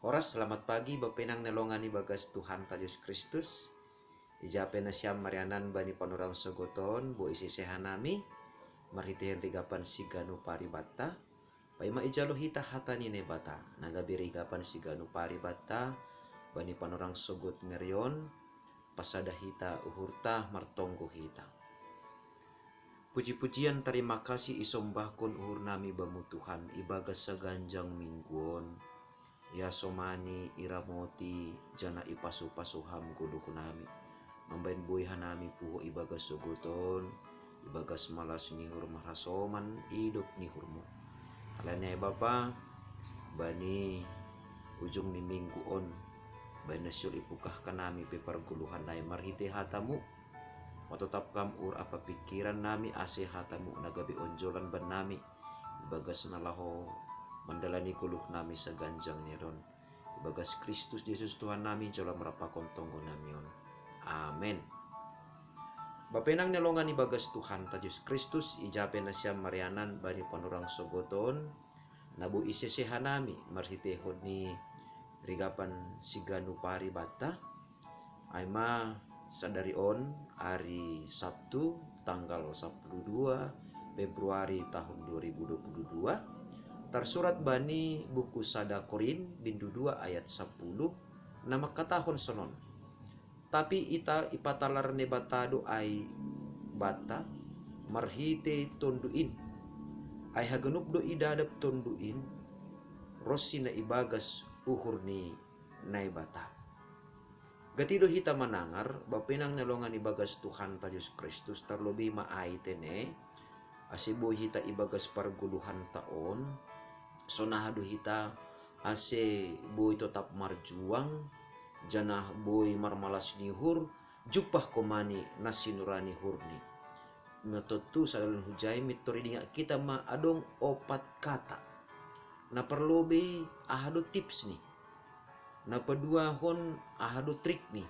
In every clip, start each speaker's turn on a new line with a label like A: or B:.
A: Oras selamat pagi bapenang nelongani bagas Tuhan ta Yesus Kristus. Ijape na siyam marianan bani panurang sogoton bo isi sehanami marhitihen rigapan siganu paribata. Paima ijalo hita hatani nebata nagabi rigapan siganu paribata bani panurang sogot ngerion pasada hita uhurta martonggo hita. Puji-pujian terima kasih isombahkon uhur nami bamu Tuhan ibagas saganjang mingguon. Ya somani iramoti jana ipasu-pasuham gudu kunami mambain boy hanami puho ibagas sogoton ibagas malas nihur marasoman hidup nihurmu halanya bapa bani ujung ni minggu on bani nasyul ipukah kanami peparguluhan nai marhite hatamu matotap kam ur apa pikiran nami ase hatamu nagabi onjolan ban nami ibagas nalaho mandalani kuluh nami saganjang niron ibagas Kristus Yesus Tuhan nami jala merapakon tonggo namion. Amen. Bapenang nelongan ibagas Tuhan ta Yesus Kristus ijape na siya marianan bani panurang sogoton nabu isesehan nami marhitehon ni rigapan siganu paribata aima sadari on hari Sabtu tanggal 12 Februari tahun 2022 tersurat bani buku Sada Korin bindu 2 ayat 10 nama katahon sonon tapi ita ipatalar ne batado ay bata marhite tonduin ay hagenup do idadap tonduin rossi na ibagas uhur ni nay bata gatido hita manangar bapenang nelongan ibagas Tuhan ta Yesus Kristus terlebih maaitene asibo hita ibagas parguluhan taon sonahado hita ase boy tetap marjuang janah boy marmalas nihur jupah komani nasinurani hurni metotu sadalan hujai mitori dinga kita ma adong opat kata na perlobe ahado tips nih na pedua hon ahado trik nih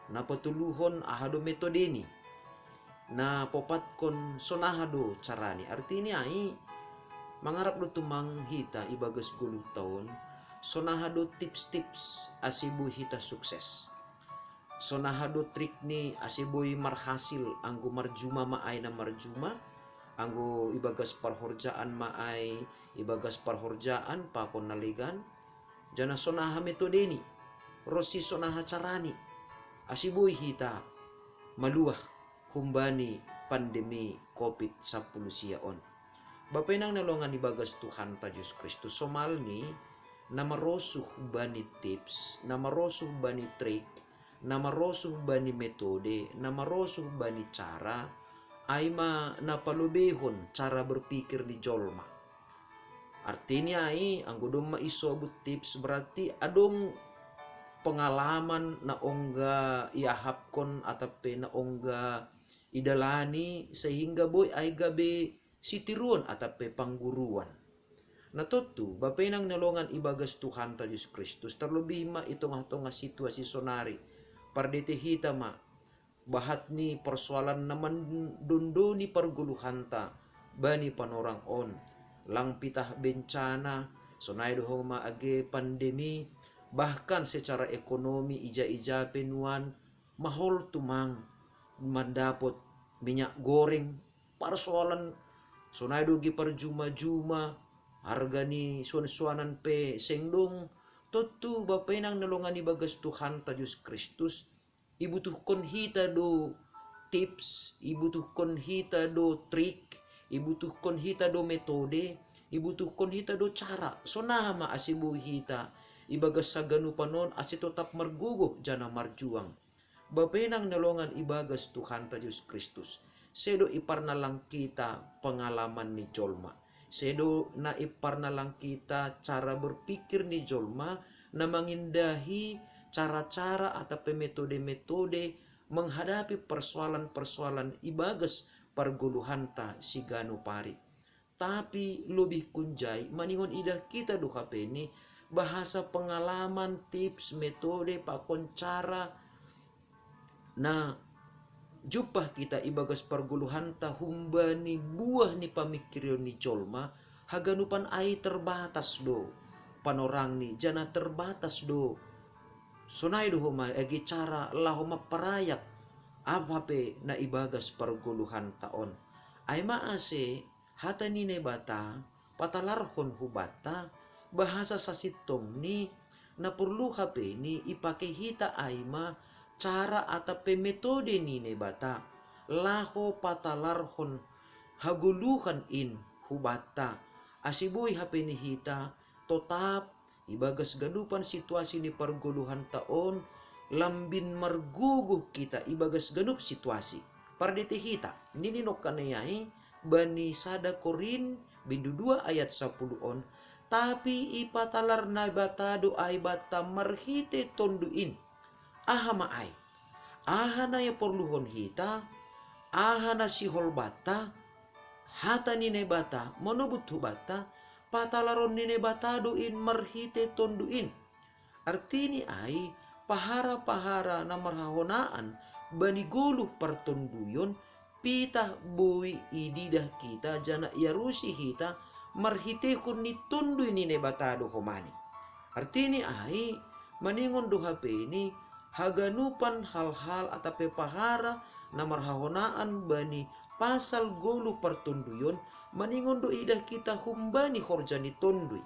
A: na petuluhon ahado metode nih na popat kon sonahado carani artinya ai mangarap do tumang hita ibagas gulung taon sonahado tips-tips asibu hita sukses sonahado trik ni asiboy marhasil anggo marjuma maay na marjuma anggo ibagas parhorjaan maay ibagas parhorjaan pakon naligan jana sonaha metode ni rosi sonaha carani asiboy hita maluah humbani pandemi COVID-10 siyaon. Bapenang nelongan ibagas Tuhan ta Yesus Kristus somalni na marosuh bani tips, na marosuh bani trik, na marosuh bani metode, na marosuh bani cara ay napalubehon cara berpikir di jolma. Artinya ay ang gudong maisobut tips berarti adong pengalaman na ongga iahapkon atape na ongga idalani sehingga boy ay gabe sitiruan atape pangguruan. Natutu bapenang nelongan ibagas Tuhan ta Yesus Kristus terlebih ma itong-tong situasi sonari pardete hita ma bahat ni persoalan naman dundo ni perguluhan ta bani panorang on lang pitah bencana sonay dohong maage pandemi bahkan secara ekonomi ija-ija penuan mahol tumang mandapot minyak goreng persoalan sonay dogi parjuma-juma harga ni suan-suanan pe sengdong totu bapenang nalongan ibagas Tuhan ta Yesus Kristus ibutuhkon hita do tips ibutuhkon hita do trik ibutuhkon hita do metode ibutuhkon hita do cara sonama asibu hita ibagas saganu panon asi tetap margugo jana marjuang bapenang nalongan ibagas Tuhan ta Yesus Kristus sedo iparna lang kita pengalaman ni jolma sedo na iparna lang kita cara berpikir ni jolma na mengindahi cara-cara atau metode-metode menghadapi persoalan-persoalan ibagas parguluhan ta sigano pari tapi lebih kunjai maningon ida kita do kapeni bahasa pengalaman tips metode pakon cara na jupah kita ibagas parguluhan ta humbani buah ni pamikiran ni jolma haganupan ai terbatas do panorang ni jana terbatas do. Sunay do huma agi cara lah huma parayak apape na ibagas parguluhan taon. Ay maase hata ni bata patalarhon hubata bahasa sa sitong ni na perlu hape ni ipakehita ay ma cara atape metode ni bata laho patalarhon haguluhan in hubata asiboy hape ni hita totap ibagas ganupan situasi ni parguluhan taon lambin marguguh kita ibagas ganup situasi pardete hita nininok kanayay bani sada Korin bindu 2 ayat 10 tapi ipatalar na bata do ay bata marhite tonduin aha maay aha na ya porluhon hita aha na si holbata hata ni bata manubut hubata patalaron ni bata doin marhite tonduin artini ay pahara-pahara na marhahonaan bani guluh partonduyon pita boy ididah kita jana iarusi hita marhitehon ni tunduy ni nebatado homani. Artini ay maningon do hape ni haganupan hal-hal atape pahara na marhahonaan bani pasal gulu partunduyon maningon do idah kita humbani horjani tunduy.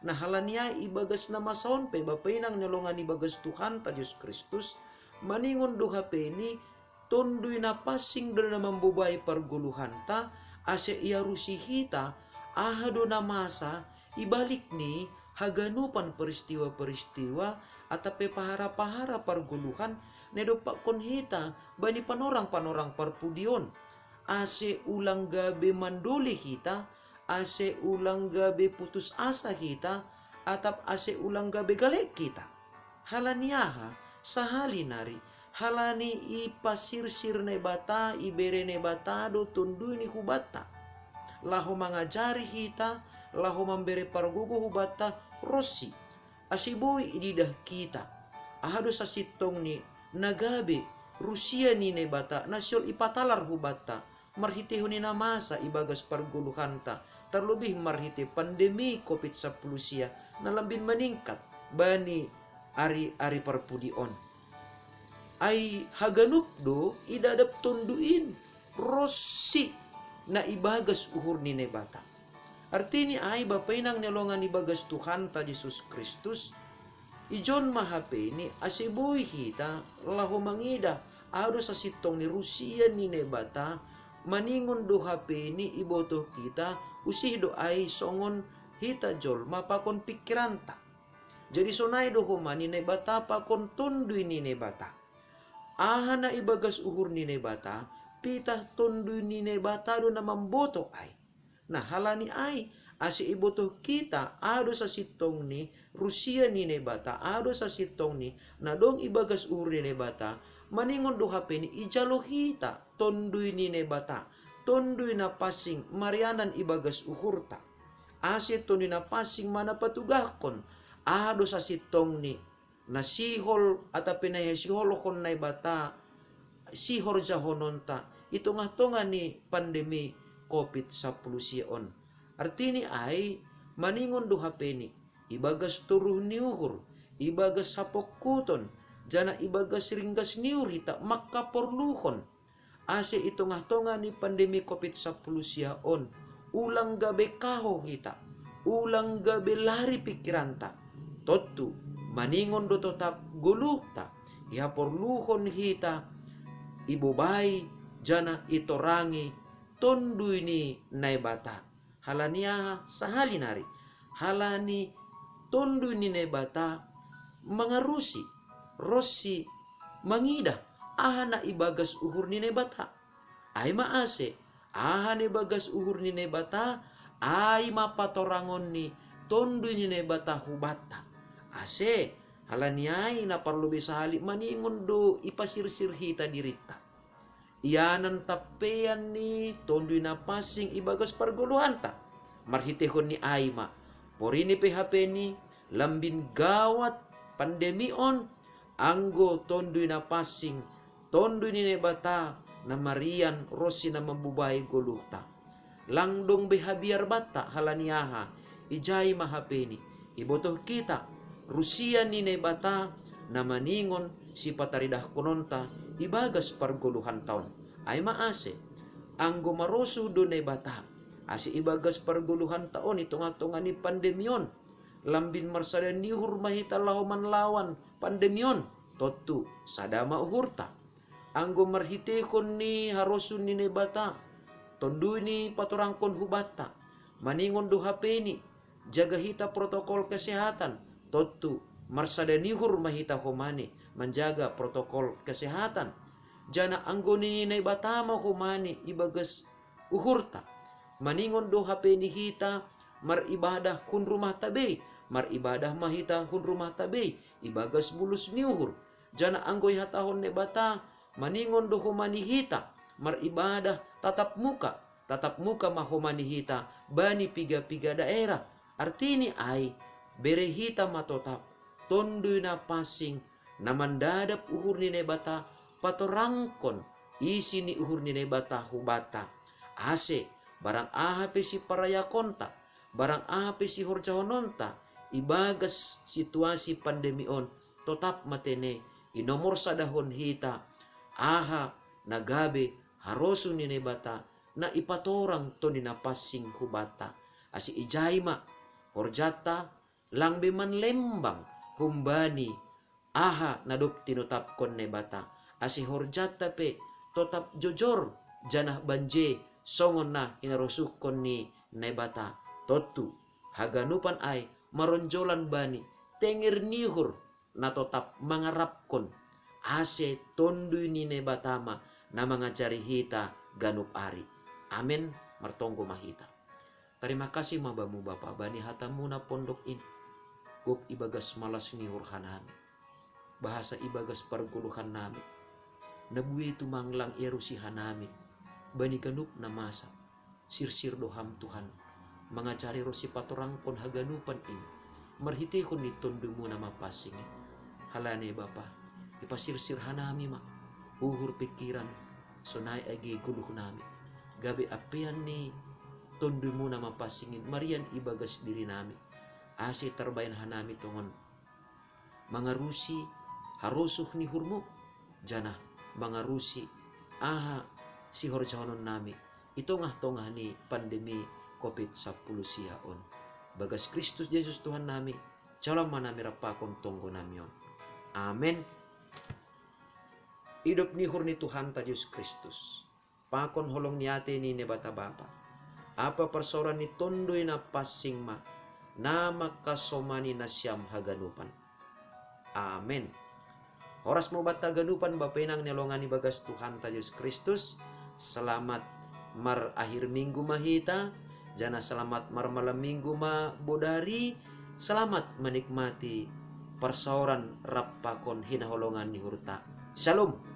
A: Nah halania ibagas na masaon pe bapainang nyolongan ibagas Tuhan ta Yesus Kristus maningon do hape ni tunduy na pasing do na mambubay parguluhan ta ase iarusi hita ahado na masa ibalik ni haganupan peristiwa-peristiwa atape pahara-pahara parguluhan nedopa konhita bani panorang-panorang parpudion ase ulang gabe mandoli hita ase ulang gabe putus asa kita atap ase ulang gabe galek kita halaniaha sahali nari halani ipasirsir ne bata ibere ne bata do tundu ni hubata laho mangajari hita laho memberi pargugu hubata rossi asiboy ididah kita ahado sa sitong ni nagabe Rusia ni ne bata nasyol ipatalar hubata marhitehon ni namasa ibagas parguluhanta terlebih marhite pandemi COVID-19 sia na lambin meningkat bani ari parpudion ay haganup do idadap tunduin rossi na ibagas uhur ni nebata. Artini ay bapainang nelongan ibagas Tuhan ta Yesus Kristus ijon mahape ni asiboy hita laho mangida ado sa sitong ni Rusia ni nebata maningon do hape ni iboto kita usih do ay songon hita jol mapakon pikiranta. Jadi sonay do humani nebata pakon tunduy ni nebata. Aha na ibagas uhur ni nebata pitah tunduy ni nebata do na mamboto ay. Nah halani ay asi iboto kita ado sa sitong ni Rusia ni nebata ado sa sitong ni na dong ibagas uhur ni nebata maningon do hape ni ijalo hita tunduy ni nebata tunduy na pasing marianan ibagas uhurta asi tunduy na pasing mana patugakon ado sa sitong ni na sihol atape na sihol kon na bata sihor jahononta ito nga tonga ni pandemi COVID-19 sion. Artini ay maningon do hapeni ibagas turuh ni uhur ibagas sapokuton jana ibagas ringgas niur hita makaporluhon ase ito nga tonga ni pandemi COVID-19 sion ulang gabe kaho hita ulang gabe lari pikiranta totu maningon do tetap gulukta iha porluhon hita ibubay jana itorangi tonduy ni naibata halania sahalinari halani tonduy ni naibata mangarusi rossi mangida aha na ibagas uhur ni naibata ay maase aha ni bagas uhur ni naibata ay mapatorangon ni tonduy ni naibata hubata ase halaniay na parlo besahali maningon do ipasirsir hita dirita iyanan tapean ni tonduy na pasing ibagas parguluhanta marhitehon ni ayma porini PHP ni lambin gawat pandemion anggo tonduy na pasing tonduy ni nebata na marian rosi na mambubahay guluhta langdong behabiar bata halaniaha ijay mahapeni ibotoh kita Rusia ni nebata na maningon si pataridah kononta ibagas parguluhan taon. Ay maase, ang gumaroso do nebata asi ibagas parguluhan taon itunga-tunga ni pandemyon. Lambin marsada ni hurmahita lahoman lawan pandemyon. Totu sadama uhurta. Anggo marhitekon ni harosun ni nebata. Tondu ni paturangkon hubata. Maningon do HP ni. Jaga hita protokol kesehatan. Totu marsada ni hurmahita homani. Menjaga protokol kesehatan. Jana anggo ni nebata ma homani ibagas uhurta. Maningon do HP ni hita maribadah kun rumah tabe. Maribadah mahita kun rumah tabe. Ibagas bulus ni uhur. Jana anggoy hatahon nebata maningon do humani hita maribadah tatap muka mahumani hita bani piga-piga daerah. Artini ay bere hita matotap tondu na pasing na mandadap uhur ni nebata patorangkon isi ni uhur ni nebata hubata ase barang ahape si paraya konta barang ahape si horjahononta ibagas situasi pandemi on totap matene inomor sadahon hita aha nagabe harosu ni nebata na ipatorang to ni napasing hubata asi ijaima horjata langbe man lembang humbani aha nadop tinutap kon nebata asi horjata pe totap jojor janah banje songon na inarusuk kon ni nebata totu haganupan ay maronjolan bani tenger nihur na totap mangarapkon ase tondu ni nebatama na mangajari hita ganup ari. Amen martonggo mahita. Terima kasih mabamu Bapa bani hatamu na pondok ini. Gop ibagas malas nihur hanami. Bahasa ibagas parguluhan nami. Nabui itu manglang erusi hanami. Bani ganup na masa. Sirsir doham Tuhan. Mengajari rosi patorangkon haganupan ini. Marhitihon ni tondumu nama pasingi. Halane Bapa. Ipasirsir hanami ma uhur pikiran sonai agi guluh nami gabe apean ni tondumu nama pasingin marian ibagas diri nami ase terbayan hanami tongon mangarusi harosuh ni hurmu janah mangarusi aha si horjahonon nami itongah-tongah ni pandemi COVID-10 siaon bagas Kristus Yesus Tuhan nami calam manami rapakon tonggo namion. Amen. Hidup ni hurni Tuhan ta Yesus Kristus. Pakon holong niate ni nebata Bapa. Apa persoalan ni tondoy na pasing ma. Na makasomani na siyam haganupan. Amen. Oras mo bata ganupan bapenang nelongan ni bagas Tuhan ta Yesus Kristus. Selamat mar akhir minggu mahita. Jana selamat mar malam minggu ma bodari. Selamat menikmati persauran rapakon hinaholongan ni hurta. Shalom.